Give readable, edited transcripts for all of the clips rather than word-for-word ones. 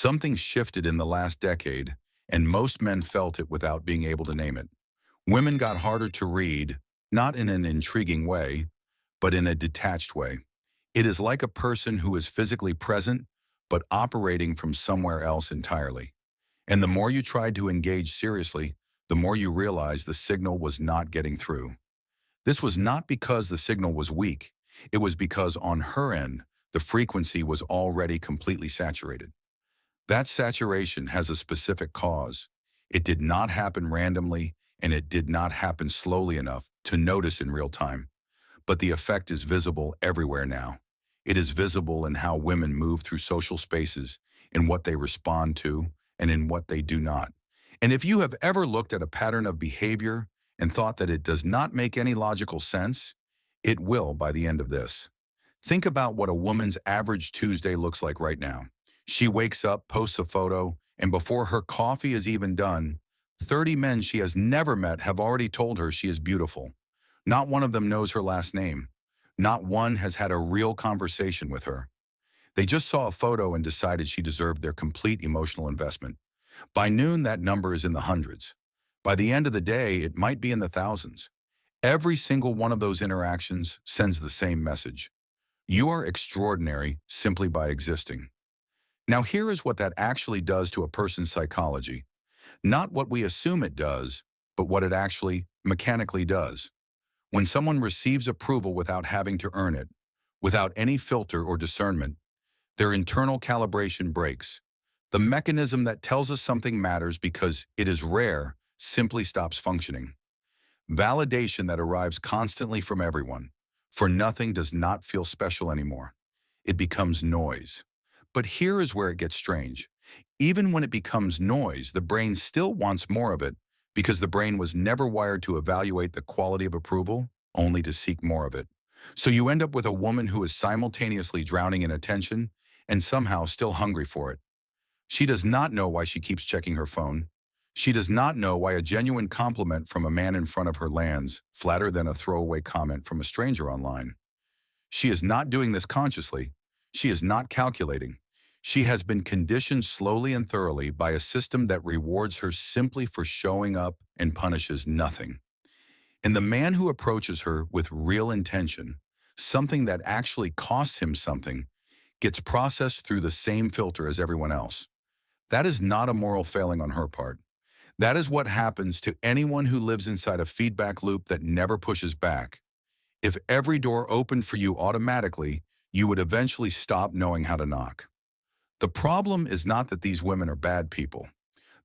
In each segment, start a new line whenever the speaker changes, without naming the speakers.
Something shifted in the last decade, and most men felt it without being able to name it. Women got harder to read, not in an intriguing way, but in a detached way. It is like a person who is physically present, but operating from somewhere else entirely. And the more you tried to engage seriously, the more you realized the signal was not getting through. This was not because the signal was weak. It was because on her end, the frequency was already completely saturated. That saturation has a specific cause. It did not happen randomly, and it did not happen slowly enough to notice in real time. But the effect is visible everywhere now. It is visible in how women move through social spaces, in what they respond to, and in what they do not. And if you have ever looked at a pattern of behavior and thought that it does not make any logical sense, it will by the end of this. Think about what a woman's average Tuesday looks like right now. She wakes up, posts a photo, and before her coffee is even done, 30 men she has never met have already told her she is beautiful. Not one of them knows her last name. Not one has had a real conversation with her. They just saw a photo and decided she deserved their complete emotional investment. By noon, that number is in the hundreds. By the end of the day, it might be in the thousands. Every single one of those interactions sends the same message. You are extraordinary simply by existing. Now here is what that actually does to a person's psychology. Not what we assume it does, but what it actually mechanically does. When someone receives approval without having to earn it, without any filter or discernment, their internal calibration breaks. The mechanism that tells us something matters because it is rare simply stops functioning. Validation that arrives constantly from everyone, for nothing does not feel special anymore. It becomes noise. But here is where it gets strange. Even when it becomes noise, the brain still wants more of it because the brain was never wired to evaluate the quality of approval, only to seek more of it. So you end up with a woman who is simultaneously drowning in attention and somehow still hungry for it. She does not know why she keeps checking her phone. She does not know why a genuine compliment from a man in front of her lands flatter than a throwaway comment from a stranger online. She is not doing this consciously. She is not calculating. She has been conditioned slowly and thoroughly by a system that rewards her simply for showing up and punishes nothing. And the man who approaches her with real intention, something that actually costs him something, gets processed through the same filter as everyone else. That is not a moral failing on her part. That is what happens to anyone who lives inside a feedback loop that never pushes back. If every door opened for you automatically, you would eventually stop knowing how to knock. The problem is not that these women are bad people.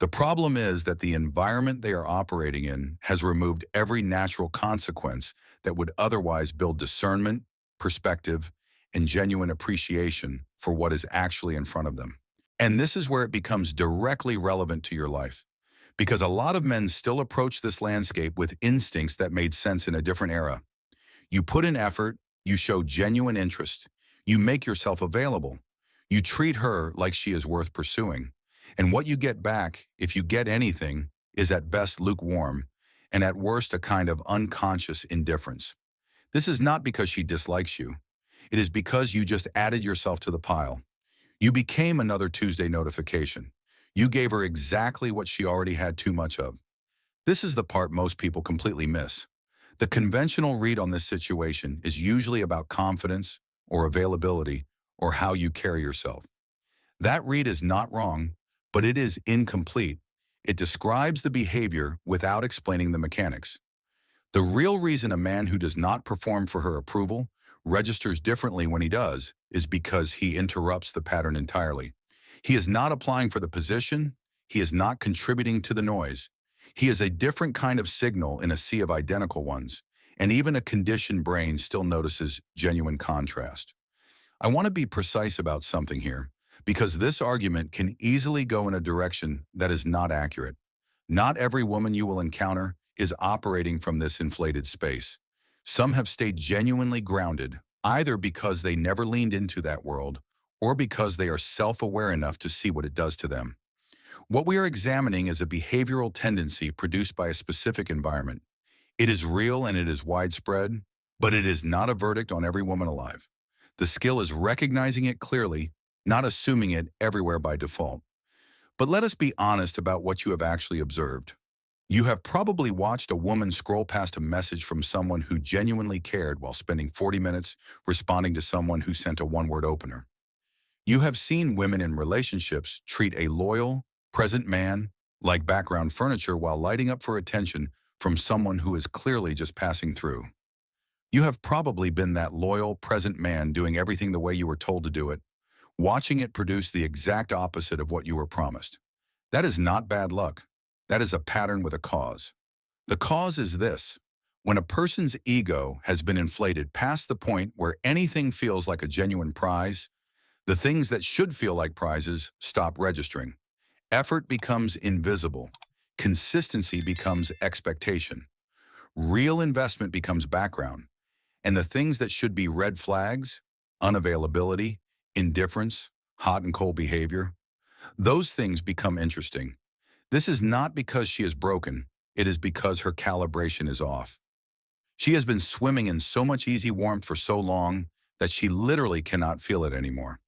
The problem is that the environment they are operating in has removed every natural consequence that would otherwise build discernment, perspective, and genuine appreciation for what is actually in front of them. And this is where it becomes directly relevant to your life. Because a lot of men still approach this landscape with instincts that made sense in a different era. You put in effort, you show genuine interest, you make yourself available. You treat her like she is worth pursuing. And what you get back, if you get anything, is at best lukewarm, and at worst a kind of unconscious indifference. This is not because she dislikes you. It is because you just added yourself to the pile. You became another Tuesday notification. You gave her exactly what she already had too much of. This is the part most people completely miss. The conventional read on this situation is usually about confidence or availability or how you carry yourself. That read is not wrong, but it is incomplete. It describes the behavior without explaining the mechanics. The real reason a man who does not perform for her approval registers differently when he does is because he interrupts the pattern entirely. He is not applying for the position. He is not contributing to the noise. He is a different kind of signal in a sea of identical ones, and even a conditioned brain still notices genuine contrast. I want to be precise about something here, because this argument can easily go in a direction that is not accurate. Not every woman you will encounter is operating from this inflated space. Some have stayed genuinely grounded, either because they never leaned into that world, or because they are self-aware enough to see what it does to them. What we are examining is a behavioral tendency produced by a specific environment. It is real and it is widespread, but it is not a verdict on every woman alive. The skill is recognizing it clearly, not assuming it everywhere by default. But let us be honest about what you have actually observed. You have probably watched a woman scroll past a message from someone who genuinely cared while spending 40 minutes responding to someone who sent a one-word opener. You have seen women in relationships treat a loyal, present man like background furniture while lighting up for attention from someone who is clearly just passing through. You have probably been that loyal, present man doing everything the way you were told to do it, watching it produce the exact opposite of what you were promised. That is not bad luck. That is a pattern with a cause. The cause is this. When a person's ego has been inflated past the point where anything feels like a genuine prize, the things that should feel like prizes stop registering. Effort becomes invisible. Consistency becomes expectation. Real investment becomes background. And the things that should be red flags, unavailability, indifference, hot and cold behavior, those things become interesting. This is not because she is broken. It is because her calibration is off. She has been swimming in so much easy warmth for so long that she literally cannot feel it anymore.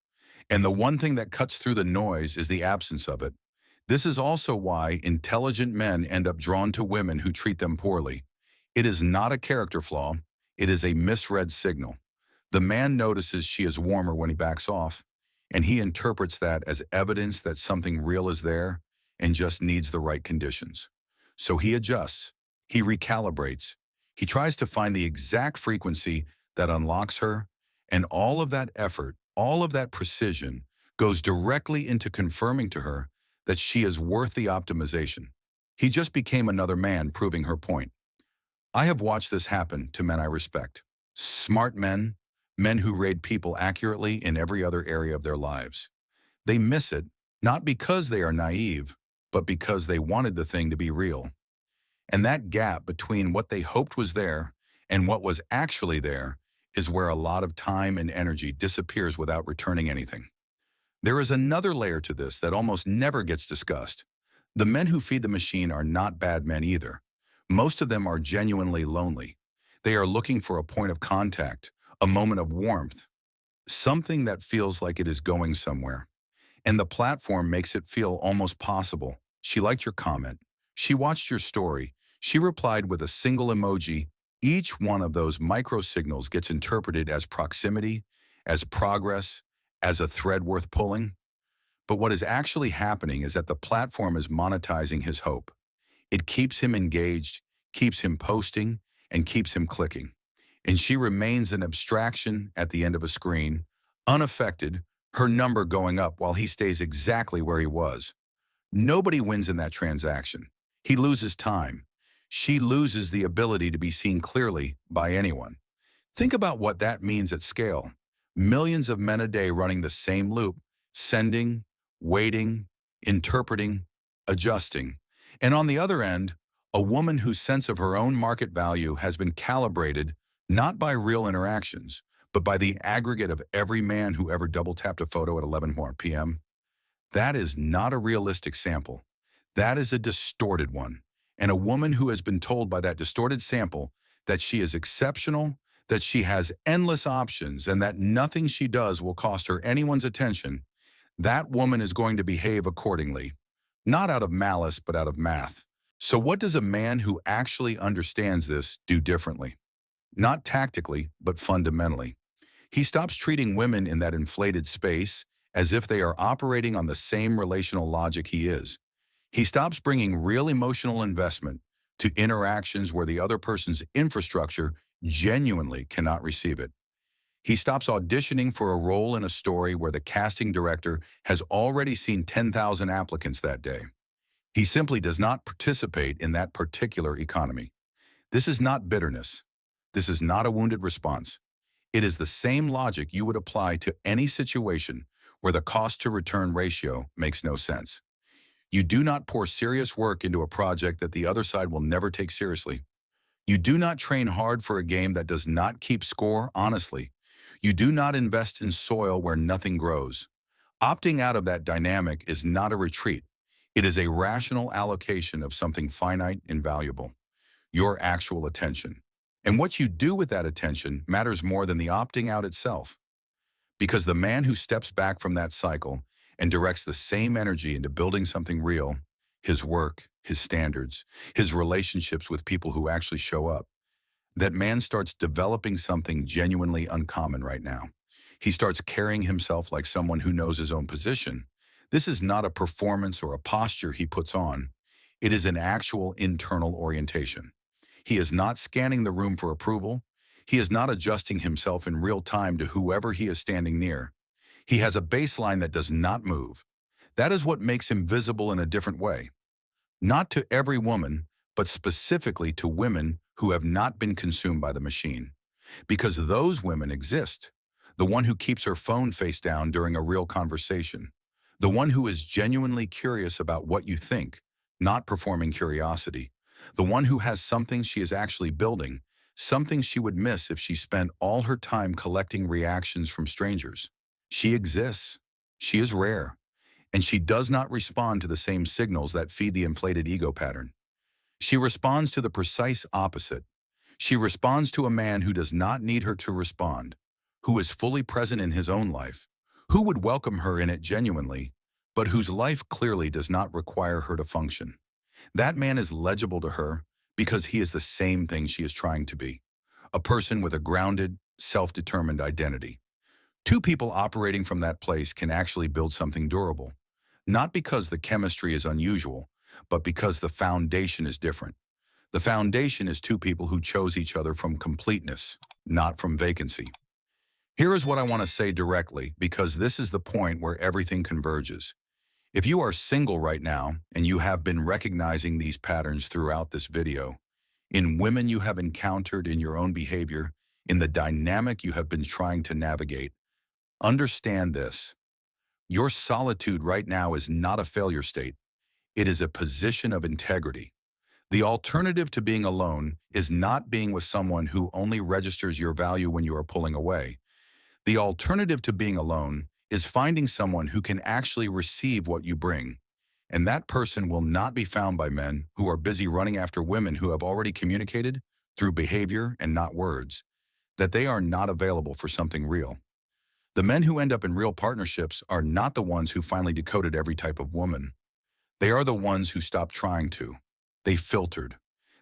And the one thing that cuts through the noise is the absence of it. This is also why intelligent men end up drawn to women who treat them poorly. It is not a character flaw. It is a misread signal. The man notices she is warmer when he backs off, and he interprets that as evidence that something real is there and just needs the right conditions. So he adjusts, he recalibrates, he tries to find the exact frequency that unlocks her, and all of that effort, all of that precision goes directly into confirming to her that she is worth the optimization. He just became another man proving her point. I have watched this happen to men I respect. Smart men, men who rate people accurately in every other area of their lives. They miss it, not because they are naive, but because they wanted the thing to be real. And that gap between what they hoped was there and what was actually there is where a lot of time and energy disappears without returning anything. There is another layer to this that almost never gets discussed. The men who feed the machine are not bad men either. Most of them are genuinely lonely. They are looking for a point of contact, a moment of warmth, something that feels like it is going somewhere. And the platform makes it feel almost possible. She liked your comment. She watched your story. She replied with a single emoji. Each one of those micro signals gets interpreted as proximity, as progress, as a thread worth pulling. But what is actually happening is that the platform is monetizing his hope. It keeps him engaged, keeps him posting, and keeps him clicking. And she remains an abstraction at the end of a screen, unaffected, her number going up while he stays exactly where he was. Nobody wins in that transaction. He loses time. She loses the ability to be seen clearly by anyone. Think about what that means at scale. Millions of men a day running the same loop, sending, waiting, interpreting, adjusting. And on the other end, a woman whose sense of her own market value has been calibrated not by real interactions, but by the aggregate of every man who ever double-tapped a photo at 11 p.m. That is not a realistic sample. That is a distorted one. And a woman who has been told by that distorted sample that she is exceptional, that she has endless options, and that nothing she does will cost her anyone's attention, that woman is going to behave accordingly. Not out of malice, but out of math. So what does a man who actually understands this do differently? Not tactically, but fundamentally. He stops treating women in that inflated space as if they are operating on the same relational logic he is. He stops bringing real emotional investment to interactions where the other person's infrastructure genuinely cannot receive it. He stops auditioning for a role in a story where the casting director has already seen 10,000 applicants that day. He simply does not participate in that particular economy. This is not bitterness. This is not a wounded response. It is the same logic you would apply to any situation where the cost-to-return ratio makes no sense. You do not pour serious work into a project that the other side will never take seriously. You do not train hard for a game that does not keep score honestly. You do not invest in soil where nothing grows. Opting out of that dynamic is not a retreat. It is a rational allocation of something finite and valuable, your actual attention. And what you do with that attention matters more than the opting out itself. Because the man who steps back from that cycle and directs the same energy into building something real, his work, his standards, his relationships with people who actually show up, that man starts developing something genuinely uncommon right now. He starts carrying himself like someone who knows his own position. This is not a performance or a posture he puts on. It is an actual internal orientation. He is not scanning the room for approval. He is not adjusting himself in real time to whoever he is standing near. He has a baseline that does not move. That is what makes him visible in a different way. Not to every woman, but specifically to women who have not been consumed by the machine. Because those women exist. The one who keeps her phone face down during a real conversation. The one who is genuinely curious about what you think, not performing curiosity. The one who has something she is actually building, something she would miss if she spent all her time collecting reactions from strangers. She exists. She is rare. And she does not respond to the same signals that feed the inflated ego pattern. She responds to the precise opposite. She responds to a man who does not need her to respond, who is fully present in his own life, who would welcome her in it genuinely, but whose life clearly does not require her to function. That man is legible to her because he is the same thing she is trying to be, a person with a grounded, self-determined identity. Two people operating from that place can actually build something durable, not because the chemistry is unusual, but because the foundation is different. The foundation is two people who chose each other from completeness, not from vacancy. Here is what I want to say directly, because this is the point where everything converges. If you are single right now, and you have been recognizing these patterns throughout this video, in women you have encountered in your own behavior, in the dynamic you have been trying to navigate, understand this. Your solitude right now is not a failure state. It is a position of integrity. The alternative to being alone is not being with someone who only registers your value when you are pulling away. The alternative to being alone is finding someone who can actually receive what you bring. And that person will not be found by men who are busy running after women who have already communicated, through behavior and not words, that they are not available for something real. The men who end up in real partnerships are not the ones who finally decoded every type of woman. They are the ones who stopped trying to. They filtered.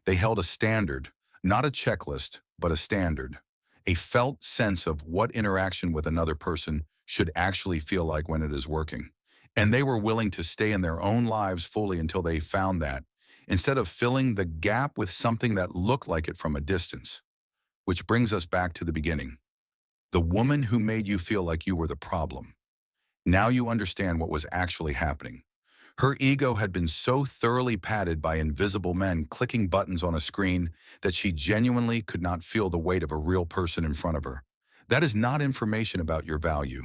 They held a standard, not a checklist, but a standard. A felt sense of what interaction with another person should actually feel like when it is working. And they were willing to stay in their own lives fully until they found that, instead of filling the gap with something that looked like it from a distance. Which brings us back to the beginning. The woman who made you feel like you were the problem. Now you understand what was actually happening. Her ego had been so thoroughly padded by invisible men clicking buttons on a screen that she genuinely could not feel the weight of a real person in front of her. That is not information about your value.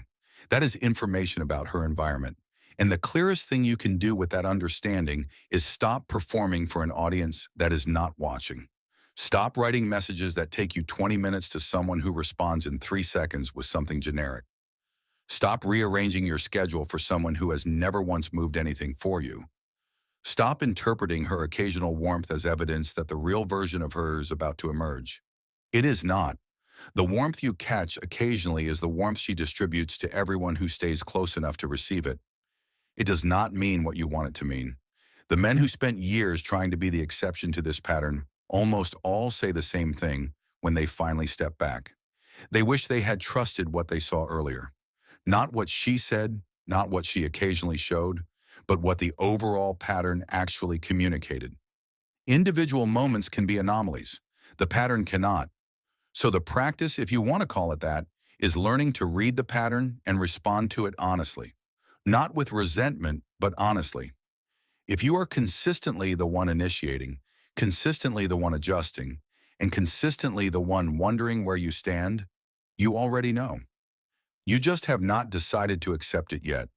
That is information about her environment. And the clearest thing you can do with that understanding is stop performing for an audience that is not watching. Stop writing messages that take you 20 minutes to someone who responds in 3 seconds with something generic. Stop rearranging your schedule for someone who has never once moved anything for you. Stop interpreting her occasional warmth as evidence that the real version of her is about to emerge. It is not. The warmth you catch occasionally is the warmth she distributes to everyone who stays close enough to receive it. It does not mean what you want it to mean. The men who spent years trying to be the exception to this pattern almost all say the same thing when they finally step back. They wish they had trusted what they saw earlier. Not what she said, not what she occasionally showed, but what the overall pattern actually communicated. Individual moments can be anomalies. The pattern cannot. So the practice, if you want to call it that, is learning to read the pattern and respond to it honestly. Not with resentment, but honestly. If you are consistently the one initiating, consistently the one adjusting, and consistently the one wondering where you stand, you already know. You just have not decided to accept it yet.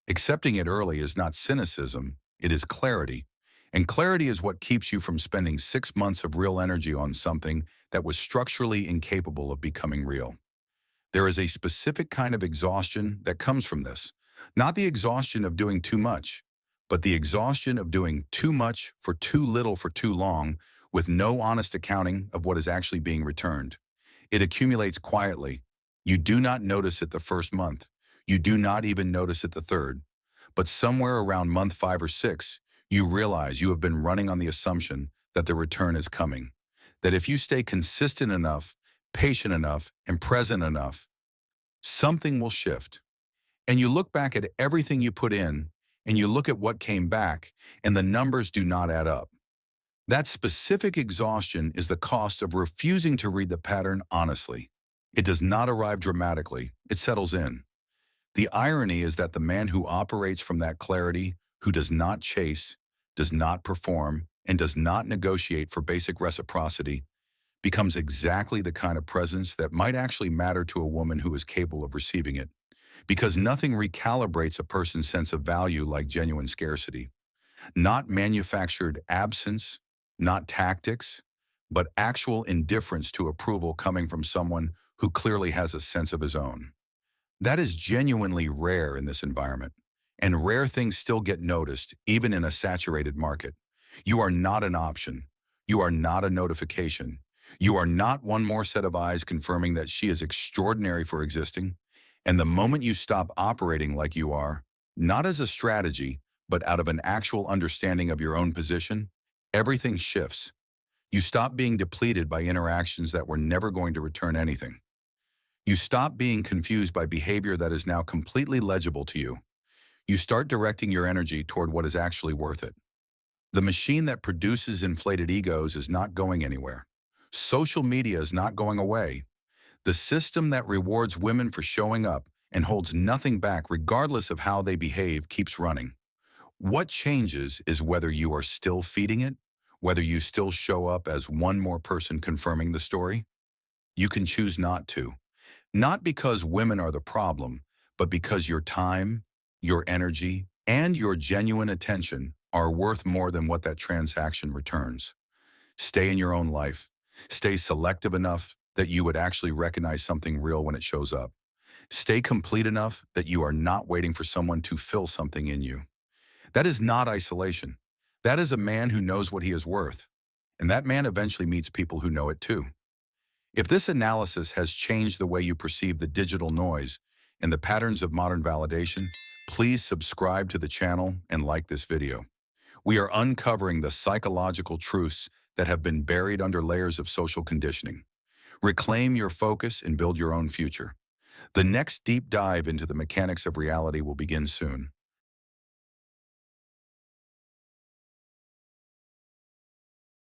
Accepting it early is not cynicism, it is clarity. And clarity is what keeps you from spending 6 months of real energy on something that was structurally incapable of becoming real. There is a specific kind of exhaustion that comes from this. Not the exhaustion of doing too much, but the exhaustion of doing too much for too little for too long, with no honest accounting of what is actually being returned. It accumulates quietly, You do not notice it the first month. You do not even notice it the third. But somewhere around month 5 or 6, you realize you have been running on the assumption that the return is coming. That if you stay consistent enough, patient enough, and present enough, something will shift. And you look back at everything you put in, and you look at what came back, and the numbers do not add up. That specific exhaustion is the cost of refusing to read the pattern honestly. It does not arrive dramatically, it settles in. The irony is that the man who operates from that clarity, who does not chase, does not perform, and does not negotiate for basic reciprocity, becomes exactly the kind of presence that might actually matter to a woman who is capable of receiving it. Because nothing recalibrates a person's sense of value like genuine scarcity. Not manufactured absence, not tactics, but actual indifference to approval coming from someone who clearly has a sense of his own. That is genuinely rare in this environment, and rare things still get noticed, even in a saturated market. You are not an option. You are not a notification. You are not one more set of eyes confirming that she is extraordinary for existing. And the moment you stop operating like you are, not as a strategy, but out of an actual understanding of your own position, everything shifts. You stop being depleted by interactions that were never going to return anything. You stop being confused by behavior that is now completely legible to you. You start directing your energy toward what is actually worth it. The machine that produces inflated egos is not going anywhere. Social media is not going away. The system that rewards women for showing up and holds nothing back regardless of how they behave keeps running. What changes is whether you are still feeding it, whether you still show up as one more person confirming the story. You can choose not to. Not because women are the problem, but because your time, your energy, and your genuine attention are worth more than what that transaction returns. Stay in your own life. Stay selective enough that you would actually recognize something real when it shows up. Stay complete enough that you are not waiting for someone to fill something in you. That is not isolation. That is a man who knows what he is worth. And that man eventually meets people who know it too. If this analysis has changed the way you perceive the digital noise and the patterns of modern validation, please subscribe to the channel and like this video. We are uncovering the psychological truths that have been buried under layers of social conditioning. Reclaim your focus and build your own future. The next deep dive into the mechanics of reality will begin soon.